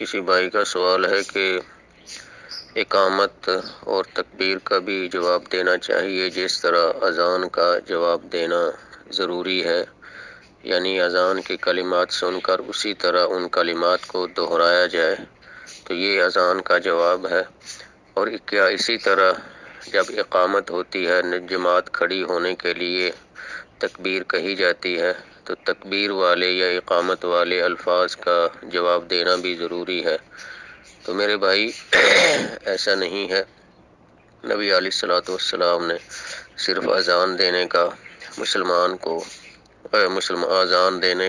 کسی بھائی کا سوال ہے کہ اقامت اور تکبیر کا بھی جواب دینا چاہیے جس طرح اذان کا جواب دینا ضروری ہے، یعنی اذان کے کلمات سن کر اسی طرح ان کلمات کو دہرایا جائے تو یہ اذان کا جواب ہے۔ اور کیا اسی طرح جب اقامت ہوتی ہے، جماعت کھڑی ہونے کے لیے تکبیر کہی جاتی ہے تو تکبیر والے یا اقامت والے الفاظ کا جواب دینا بھی ضروری ہے؟ تو میرے بھائی ایسا نہیں ہے۔ نبی علیہ الصلوۃ والسلام نے صرف اذان دینے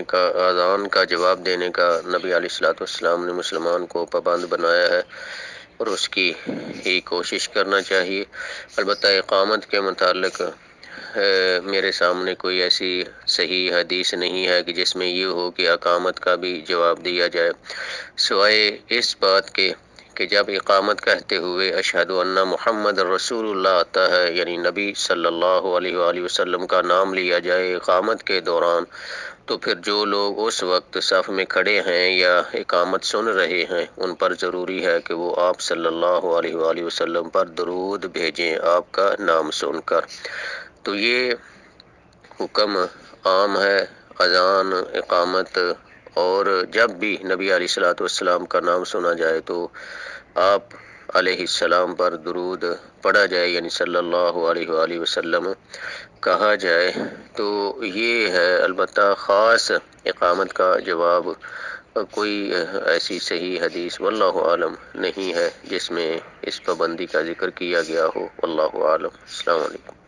کا اذان کا جواب دینے کا نبی علیہ الصلوۃ والسلام نے مسلمان کو پابند بنایا ہے اور اس کی ہی کوشش کرنا چاہیے۔ البتہ اقامت کے متعلق میرے سامنے کوئی ایسی صحیح حدیث نہیں ہے کہ جس میں یہ ہو کہ اقامت کا بھی جواب دیا جائے، سوائے اس بات کے کہ جب اقامت کہتے ہوئے اشہد ان محمد رسول اللہ آتا ہے، یعنی نبی صلی اللہ علیہ وآلہ وسلم کا نام لیا جائے اقامت کے دوران، تو پھر جو لوگ اس وقت صف میں کھڑے ہیں یا اقامت سن رہے ہیں ان پر ضروری ہے کہ وہ آپ صلی اللہ علیہ وآلہ وسلم پر درود بھیجیں آپ کا نام سن کر۔ تو یہ حکم عام ہے، اذان، اقامت، اور جب بھی نبی علیہ الصلوۃ والسلام کا نام سنا جائے تو آپ علیہ السلام پر درود پڑھا جائے، یعنی صلی اللہ علیہ وآلہ وسلم کہا جائے۔ تو یہ ہے، البتہ خاص اقامت کا جواب کوئی ایسی صحیح حدیث واللہ عالم نہیں ہے جس میں اس پابندی کا ذکر کیا گیا ہو، واللہ عالم۔ السلام علیکم۔